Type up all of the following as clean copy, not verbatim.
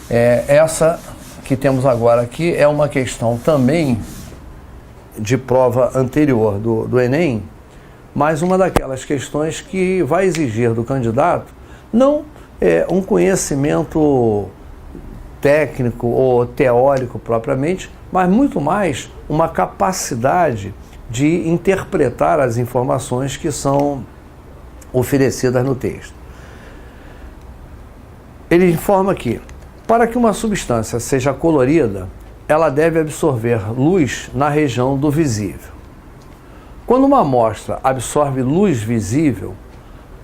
Essa que temos agora aqui é uma questão também de prova anterior do Enem, mas uma daquelas questões que vai exigir do candidato não um conhecimento técnico ou teórico propriamente, mas muito mais uma capacidade de interpretar as informações que são oferecidas no texto. Ele informa que, para que uma substância seja colorida, ela deve absorver luz na região do visível. Quando uma amostra absorve luz visível,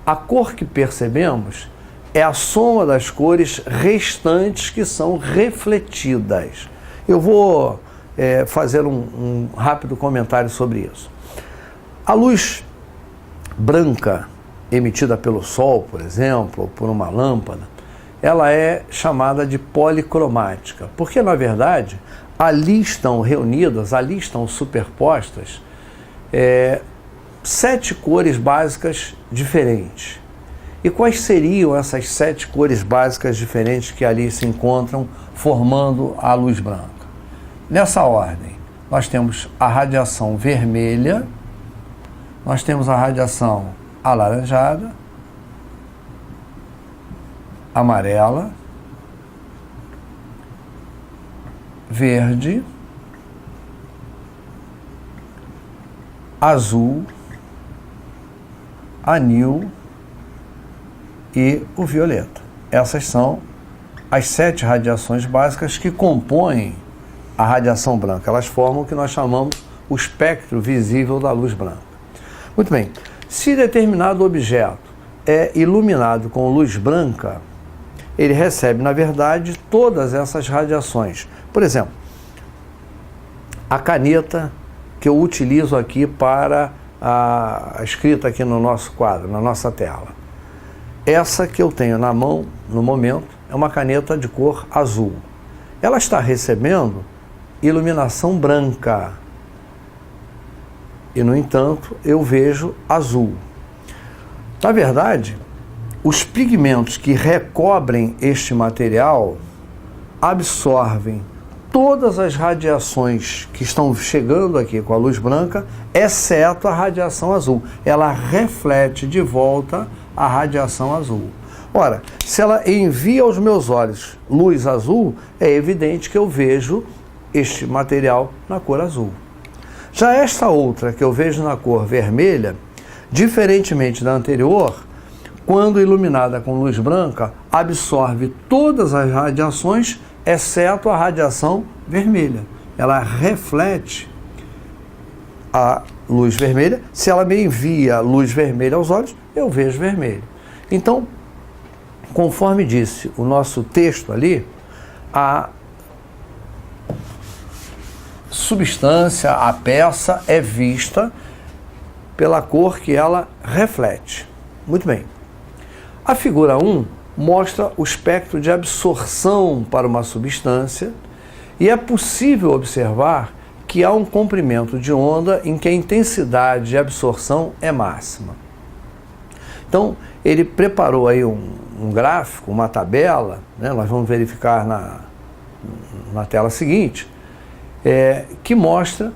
a cor que percebemos é a soma das cores restantes que são refletidas. Eu vou fazer um rápido comentário sobre isso. A luz branca emitida pelo sol, por exemplo, ou por uma lâmpada, ela é chamada de policromática, porque, na verdade, ali estão reunidas, ali estão superpostas 7 cores básicas diferentes. E quais seriam essas 7 cores básicas diferentes que ali se encontram formando a luz branca? Nessa ordem, nós temos a radiação vermelha, nós temos a radiação alaranjada, amarela, verde, azul, anil e o violeta. Essas são as 7 radiações básicas que compõem a radiação branca. Elas formam o que nós chamamos o espectro visível da luz branca. Muito bem, se determinado objeto é iluminado com luz branca, ele recebe, na verdade, todas essas radiações. Por exemplo, a caneta que eu utilizo aqui para a escrita aqui no nosso quadro, na nossa tela. Essa que eu tenho na mão, no momento, é uma caneta de cor azul. Ela está recebendo iluminação branca. E, no entanto, eu vejo azul. Na verdade, os pigmentos que recobrem este material absorvem todas as radiações que estão chegando aqui com a luz branca, exceto a radiação azul. Ela reflete de volta a radiação azul. Ora, se ela envia aos meus olhos luz azul, é evidente que eu vejo este material na cor azul. Já esta outra que eu vejo na cor vermelha, diferentemente da anterior, quando iluminada com luz branca, absorve todas as radiações, exceto a radiação vermelha. Ela reflete a luz vermelha. Se ela me envia luz vermelha aos olhos, eu vejo vermelho. Então, conforme disse o nosso texto ali, a substância, a peça é vista pela cor que ela reflete. Muito bem. A figura 1 mostra o espectro de absorção para uma substância e é possível observar que há um comprimento de onda em que a intensidade de absorção é máxima. Então, ele preparou aí um gráfico, uma tabela, né? Nós vamos verificar na tela seguinte, que mostra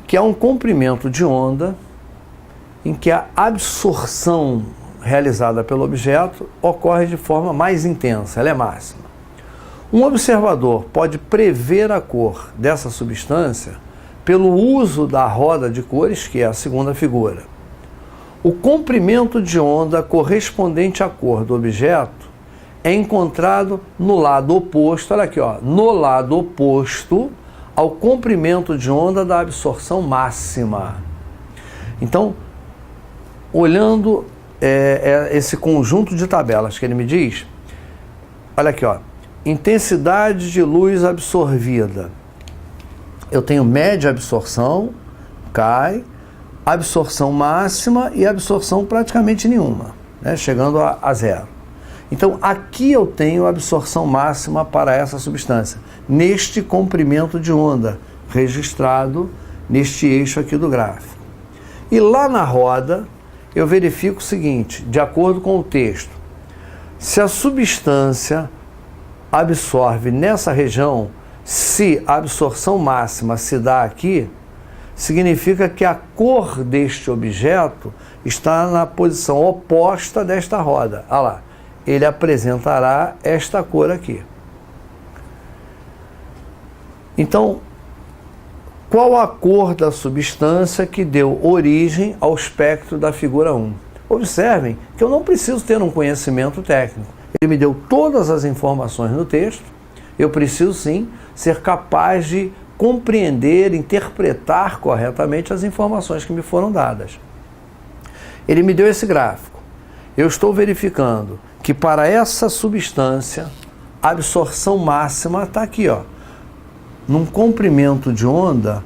que há um comprimento de onda em que a absorção realizada pelo objeto ocorre de forma mais intensa, ela é máxima. Um observador pode prever a cor dessa substância pelo uso da roda de cores, que é a segunda figura. O comprimento de onda correspondente à cor do objeto é encontrado no lado oposto, olha aqui, ó, no lado oposto ao comprimento de onda da absorção máxima. Então, olhando esse conjunto de tabelas que ele me diz, olha aqui, ó, intensidade de luz absorvida. Eu tenho média absorção, cai, absorção máxima e absorção praticamente nenhuma, né, chegando a zero. Então, aqui eu tenho absorção máxima para essa substância, neste comprimento de onda, registrado neste eixo aqui do gráfico. E lá na roda, eu verifico o seguinte, de acordo com o texto, se a substância absorve nessa região, se a absorção máxima se dá aqui, significa que a cor deste objeto está na posição oposta desta roda. Olha lá, ele apresentará esta cor aqui. Então, qual a cor da substância que deu origem ao espectro da figura 1? Observem que eu não preciso ter um conhecimento técnico. Ele me deu todas as informações no texto, eu preciso sim ser capaz de compreender, interpretar corretamente as informações que me foram dadas. Ele me deu esse gráfico. Eu estou verificando que para essa substância, a absorção máxima está aqui, ó, num comprimento de onda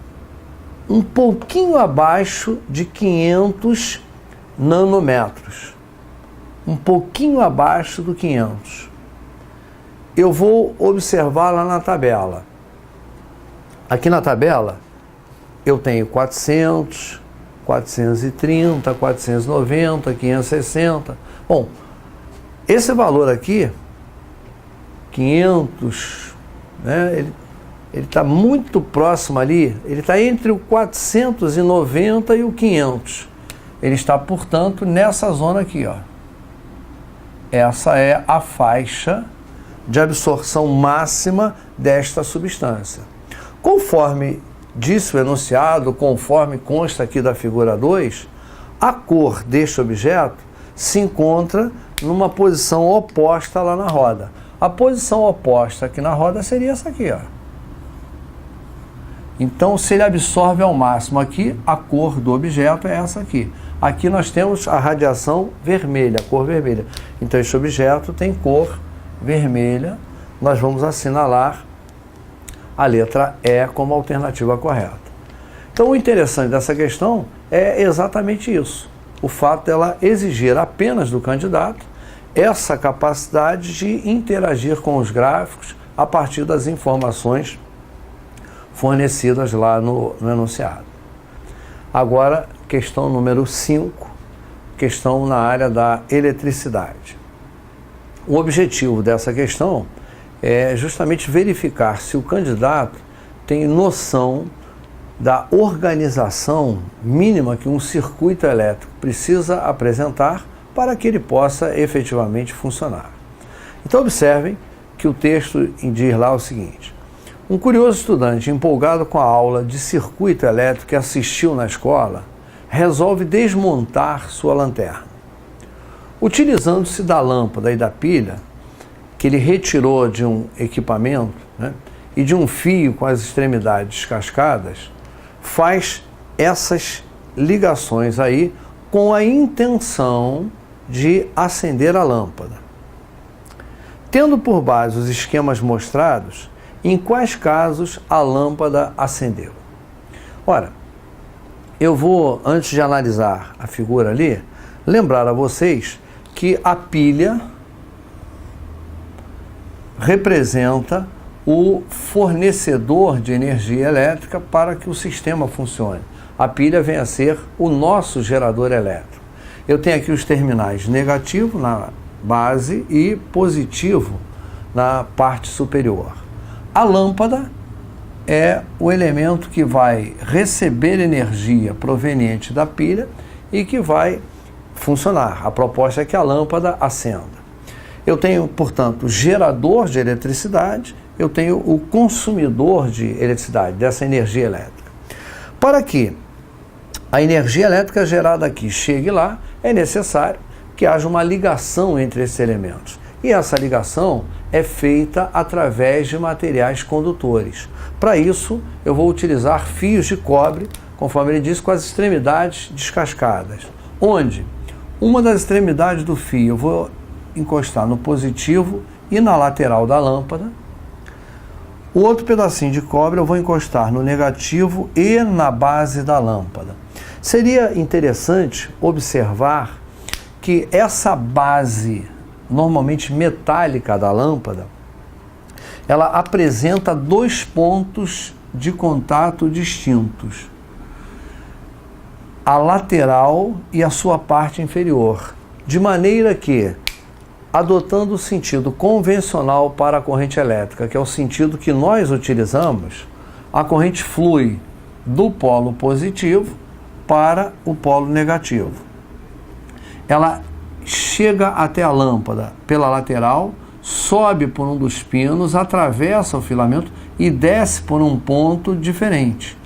um pouquinho abaixo de 500 nanômetros. Um pouquinho abaixo do 500. Eu vou observar lá na tabela. Aqui na tabela, eu tenho 400, 430, 490, 560. Bom, esse valor aqui, 500, né, ele está muito próximo ali, ele está entre o 490 e o 500. Ele está, portanto, nessa zona aqui, ó. Essa é a faixa de absorção máxima desta substância. Conforme disse o enunciado, conforme consta aqui da figura 2, a cor deste objeto se encontra numa posição oposta lá na roda. A posição oposta aqui na roda seria essa aqui, ó. Então, se ele absorve ao máximo aqui, a cor do objeto é essa aqui. Aqui nós temos a radiação vermelha, a cor vermelha. Então, este objeto tem cor vermelha. Nós vamos assinalar a letra E como alternativa correta. Então, o interessante dessa questão é exatamente isso. O fato dela exigir apenas do candidato essa capacidade de interagir com os gráficos a partir das informações fornecidas lá no enunciado. Agora, questão número 5, questão na área da eletricidade. O objetivo dessa questão é justamente verificar se o candidato tem noção da organização mínima que um circuito elétrico precisa apresentar para que ele possa efetivamente funcionar. Então, observem que o texto diz lá o seguinte: um curioso estudante empolgado com a aula de circuito elétrico que assistiu na escola resolve desmontar sua lanterna. Utilizando-se da lâmpada e da pilha que ele retirou de um equipamento, né, e de um fio com as extremidades descascadas, faz essas ligações aí com a intenção de acender a lâmpada. Tendo por base os esquemas mostrados, em quais casos a lâmpada acendeu? Ora, eu vou, antes de analisar a figura ali, lembrar a vocês que a pilha representa o fornecedor de energia elétrica para que o sistema funcione. A pilha vem a ser o nosso gerador elétrico. Eu tenho aqui os terminais negativo na base e positivo na parte superior. A lâmpada é o elemento que vai receber energia proveniente da pilha e que vai funcionar. A proposta é que a lâmpada acenda. Eu tenho, portanto, gerador de eletricidade, eu tenho o consumidor de eletricidade, dessa energia elétrica. Para que a energia elétrica gerada aqui chegue lá, é necessário que haja uma ligação entre esses elementos. E essa ligação é feita através de materiais condutores. Para isso, eu vou utilizar fios de cobre, conforme ele disse, com as extremidades descascadas. Onde uma das extremidades do fio eu vou encostar no positivo e na lateral da lâmpada. O outro pedacinho de cobre eu vou encostar no negativo e na base da lâmpada. Seria interessante observar que essa base, normalmente metálica da lâmpada, ela apresenta dois pontos de contato distintos: a lateral e a sua parte inferior, de maneira que adotando o sentido convencional para a corrente elétrica, que é o sentido que nós utilizamos, a corrente flui do polo positivo para o polo negativo. Ela chega até a lâmpada pela lateral, sobe por um dos pinos, atravessa o filamento e desce por um ponto diferente.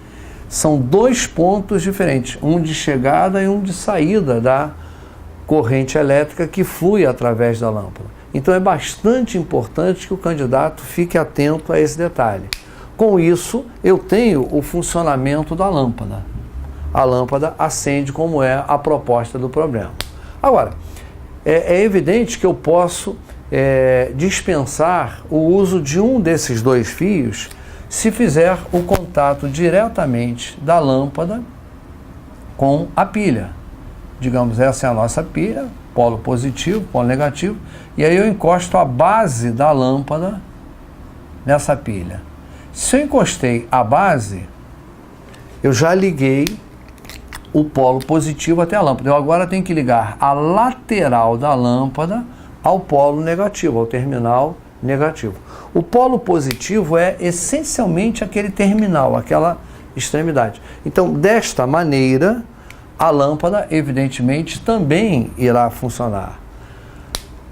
São dois pontos diferentes, um de chegada e um de saída da corrente elétrica que flui através da lâmpada. Então é bastante importante que o candidato fique atento a esse detalhe. Com isso, eu tenho o funcionamento da lâmpada. A lâmpada acende como é a proposta do problema. Agora, é evidente que eu posso dispensar o uso de um desses dois fios se fizer o contato diretamente da lâmpada com a pilha. Digamos, essa é a nossa pilha, polo positivo, polo negativo, e aí eu encosto a base da lâmpada nessa pilha. Se eu encostei a base, eu já liguei o polo positivo até a lâmpada. Eu agora tenho que ligar a lateral da lâmpada ao polo negativo, ao terminal negativo. O polo positivo é essencialmente aquele terminal, aquela extremidade. Então, desta maneira, a lâmpada, evidentemente, também irá funcionar.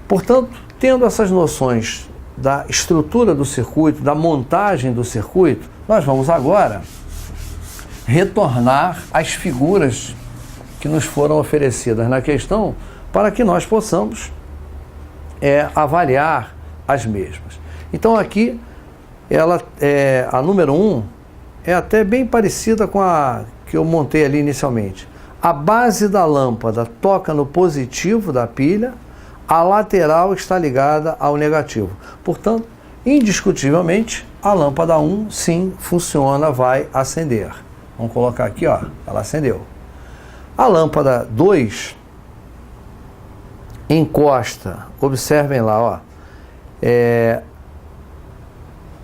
Portanto, tendo essas noções da estrutura do circuito, da montagem do circuito, nós vamos agora retornar às figuras que nos foram oferecidas na questão para que nós possamos avaliar as mesmas. Então aqui, a número 1 é até bem parecida com a que eu montei ali inicialmente. A base da lâmpada toca no positivo da pilha, a lateral está ligada ao negativo. Portanto, indiscutivelmente, a lâmpada 1 sim funciona, vai acender. Vamos colocar aqui, ó, ela acendeu. A lâmpada 2 encosta, observem lá, ó,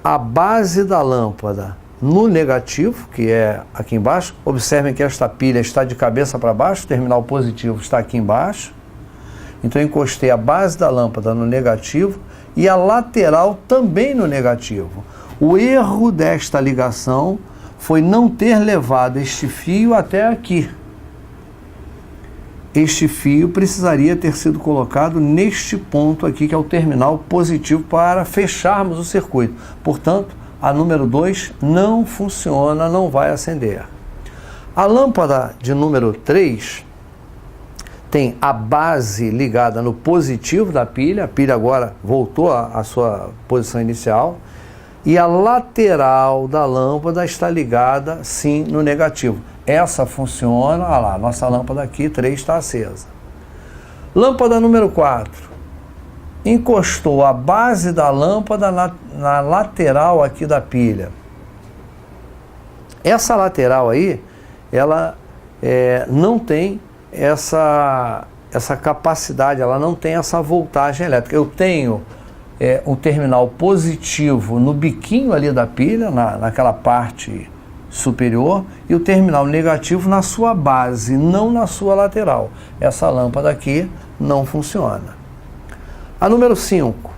a base da lâmpada no negativo, que é aqui embaixo. Observem que esta pilha está de cabeça para baixo, o terminal positivo está aqui embaixo. Então eu encostei a base da lâmpada no negativo e a lateral também no negativo. O erro desta ligação foi não ter levado este fio até aqui. Este fio precisaria ter sido colocado neste ponto aqui, que é o terminal positivo, para fecharmos o circuito. Portanto, a número 2 não funciona, não vai acender. A lâmpada de número 3 tem a base ligada no positivo da pilha, a pilha agora voltou à sua posição inicial, e a lateral da lâmpada está ligada, sim, no negativo. Essa funciona, olha lá, nossa lâmpada aqui, 3, está acesa. Lâmpada número 4. Encostou a base da lâmpada na lateral aqui da pilha. Essa lateral aí, ela não tem essa capacidade, ela não tem essa voltagem elétrica. Eu tenho um terminal positivo no biquinho ali da pilha, naquela parte superior, e o terminal negativo na sua base, não na sua lateral. Essa lâmpada aqui não funciona. A número 5,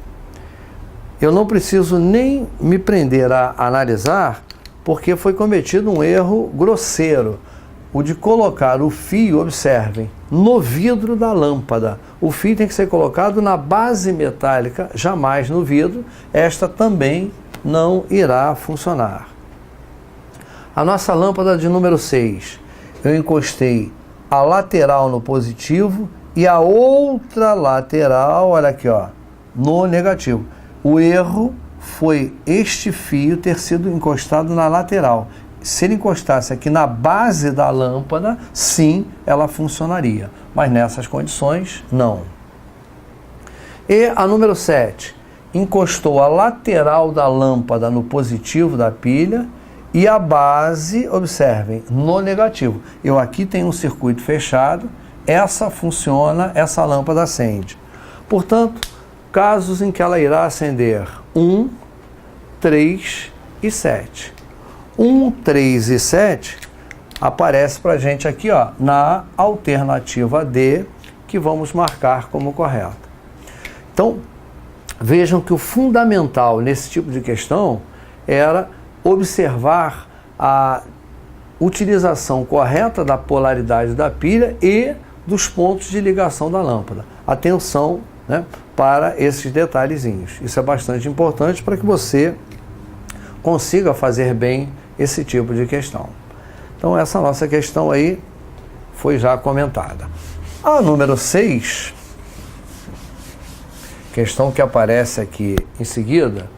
eu não preciso nem me prender a analisar, porque foi cometido um erro grosseiro, o de colocar o fio, observem, no vidro da lâmpada. O fio tem que ser colocado na base metálica, jamais no vidro. Esta também não irá funcionar. A nossa lâmpada de número 6, eu encostei a lateral no positivo e a outra lateral, olha aqui, ó, no negativo. O erro foi este fio ter sido encostado na lateral. Se ele encostasse aqui na base da lâmpada, sim, ela funcionaria. Mas nessas condições, não. E a número 7, encostou a lateral da lâmpada no positivo da pilha e a base, observem, no negativo. Eu aqui tenho um circuito fechado, essa funciona, essa lâmpada acende. Portanto, casos em que ela irá acender 1, 3 e 7. 1, 3 e 7 aparece para a gente aqui, ó, na alternativa D, que vamos marcar como correta. Então, vejam que o fundamental nesse tipo de questão era observar a utilização correta da polaridade da pilha e dos pontos de ligação da lâmpada. Atenção, né, para esses detalhezinhos. Isso é bastante importante para que você consiga fazer bem esse tipo de questão. Então, essa nossa questão aí foi já comentada. A número 6, questão que aparece aqui em seguida,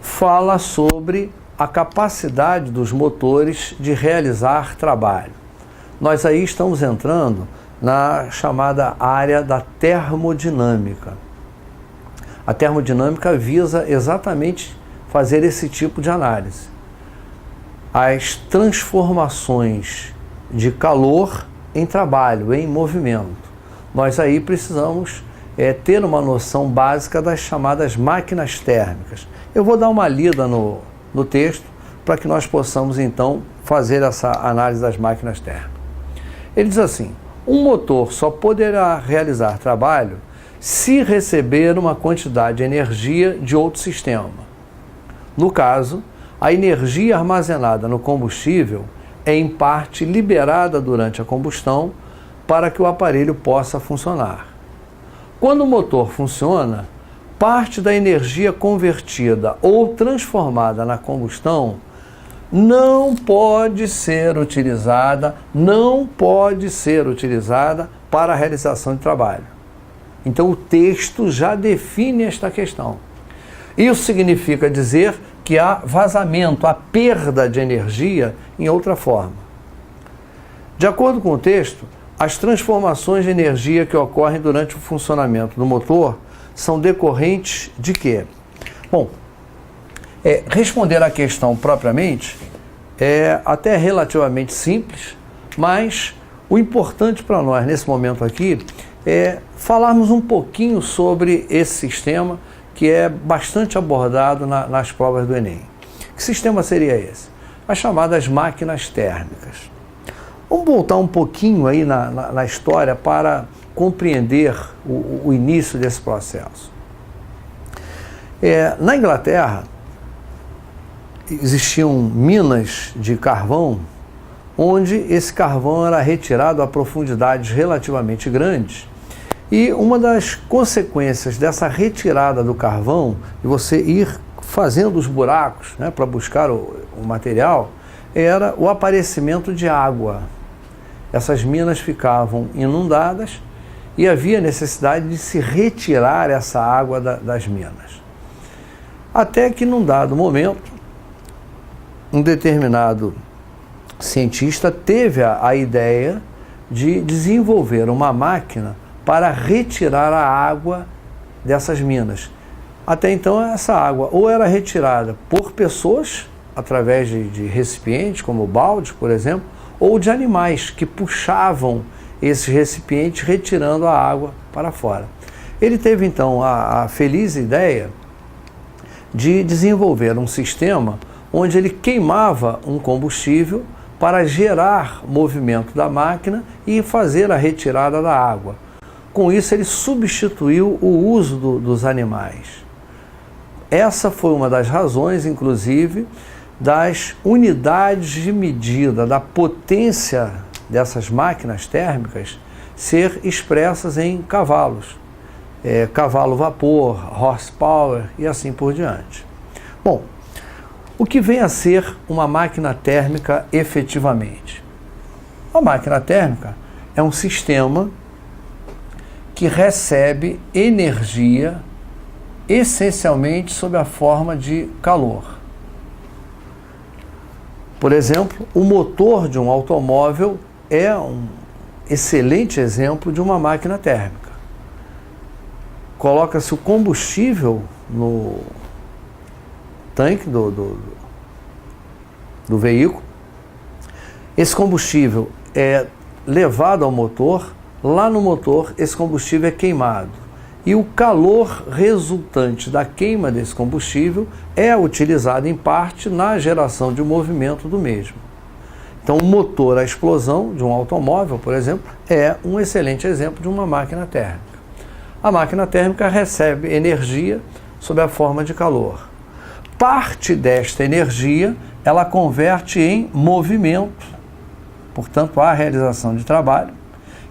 fala sobre a capacidade dos motores de realizar trabalho. Nós aí estamos entrando na chamada área da termodinâmica. A termodinâmica visa exatamente fazer esse tipo de análise. As transformações de calor em trabalho, em movimento. Nós aí precisamos ter uma noção básica das chamadas máquinas térmicas. Eu vou dar uma lida no texto para que nós possamos então fazer essa análise das máquinas térmicas. Ele diz assim: um motor só poderá realizar trabalho se receber uma quantidade de energia de outro sistema. No caso, a energia armazenada no combustível é em parte liberada durante a combustão para que o aparelho possa funcionar. Quando o motor funciona, parte da energia convertida ou transformada na combustão não pode ser utilizada para a realização de trabalho. Então o texto já define esta questão. Isso significa dizer que há vazamento, há perda de energia em outra forma. De acordo com o texto, as transformações de energia que ocorrem durante o funcionamento do motor são decorrentes de quê? Bom, responder à questão propriamente é até relativamente simples, mas o importante para nós nesse momento aqui é falarmos um pouquinho sobre esse sistema que é bastante abordado nas provas do Enem. Que sistema seria esse? As chamadas máquinas térmicas. Vamos voltar um pouquinho aí na história para compreender o início desse processo. Na Inglaterra, existiam minas de carvão, onde esse carvão era retirado a profundidades relativamente grandes, e uma das consequências dessa retirada do carvão, de você ir fazendo os buracos, né, para buscar o material, era o aparecimento de água. Essas minas ficavam inundadas e havia necessidade de se retirar essa água das minas. Até que, num dado momento, um determinado cientista teve a ideia de desenvolver uma máquina para retirar a água dessas minas. Até então, essa água ou era retirada por pessoas, através de recipientes, como baldes, por exemplo, ou de animais que puxavam esses recipientes, retirando a água para fora. Ele teve, então, a feliz ideia de desenvolver um sistema onde ele queimava um combustível para gerar movimento da máquina e fazer a retirada da água. Com isso, ele substituiu o uso dos animais. Essa foi uma das razões, inclusive, das unidades de medida da potência dessas máquinas térmicas ser expressas em cavalos. Cavalo vapor, horsepower e assim por diante. Bom, o que vem a ser uma máquina térmica efetivamente? A máquina térmica é um sistema que recebe energia essencialmente sob a forma de calor. Por exemplo, o motor de um automóvel é um excelente exemplo de uma máquina térmica. Coloca-se o combustível no tanque do veículo. Esse combustível é levado ao motor. Lá no motor, esse combustível é queimado. E o calor resultante da queima desse combustível é utilizado em parte na geração de movimento do mesmo. Então, o motor à explosão de um automóvel, por exemplo, é um excelente exemplo de uma máquina térmica. A máquina térmica recebe energia sob a forma de calor. Parte desta energia ela converte em movimento, portanto, a realização de trabalho,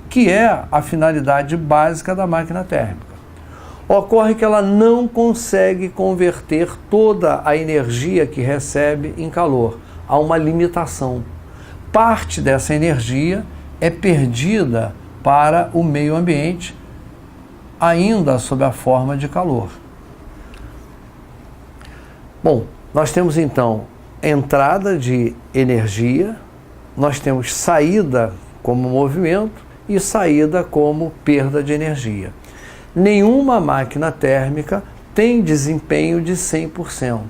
que é a finalidade básica da máquina térmica. Ocorre que ela não consegue converter toda a energia que recebe em calor. Há uma limitação. Parte dessa energia é perdida para o meio ambiente, ainda sob a forma de calor. Bom, nós temos então entrada de energia, nós temos saída como movimento e saída como perda de energia. Nenhuma máquina térmica tem desempenho de 100%.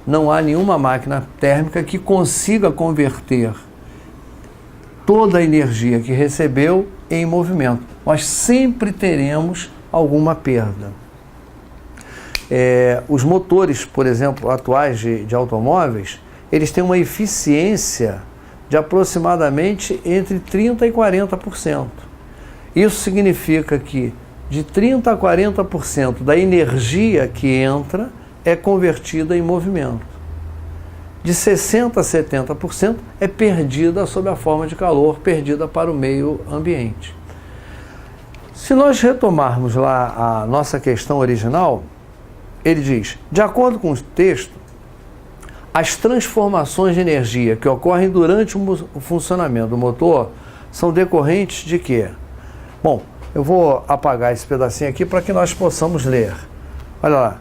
Não há nenhuma máquina térmica que consiga converter toda a energia que recebeu em movimento. Nós sempre teremos alguma perda. Os motores, por exemplo, atuais de automóveis, eles têm uma eficiência de aproximadamente entre 30% e 40%. Isso significa que de 30% a 40% da energia que entra é convertida em movimento. De 60% a 70% é perdida sob a forma de calor, perdida para o meio ambiente. Se nós retomarmos lá a nossa questão original, ele diz, de acordo com o texto, as transformações de energia que ocorrem durante o funcionamento do motor são decorrentes de quê? Bom, eu vou apagar esse pedacinho aqui para que nós possamos ler. Olha lá.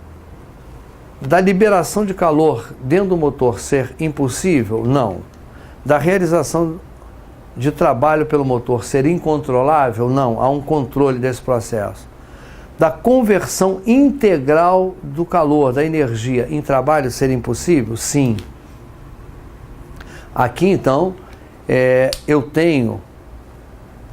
Da liberação de calor dentro do motor ser impossível? Não. Da realização de trabalho pelo motor ser incontrolável? Não. Há um controle desse processo. Da conversão integral do calor, da energia em trabalho ser impossível? Sim. Aqui, então, eu tenho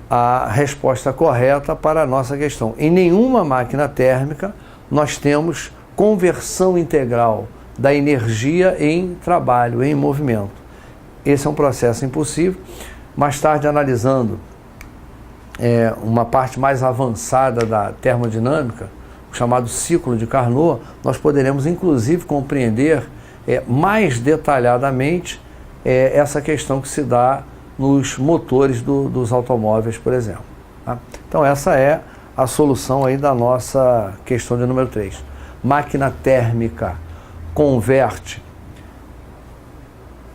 a resposta correta para a nossa questão. Em nenhuma máquina térmica nós temos conversão integral da energia em trabalho, em movimento. Esse é um processo impossível. Mais tarde, analisando uma parte mais avançada da termodinâmica, o chamado ciclo de Carnot, nós poderemos inclusive compreender mais detalhadamente essa questão que se dá nos motores dos automóveis, por exemplo. Tá? Então essa é a solução aí da nossa questão de número 3. Máquina térmica converte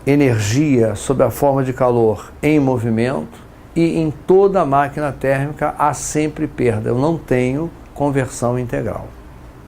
energia sob a forma de calor em movimento e em toda máquina térmica há sempre perda. Eu não tenho conversão integral.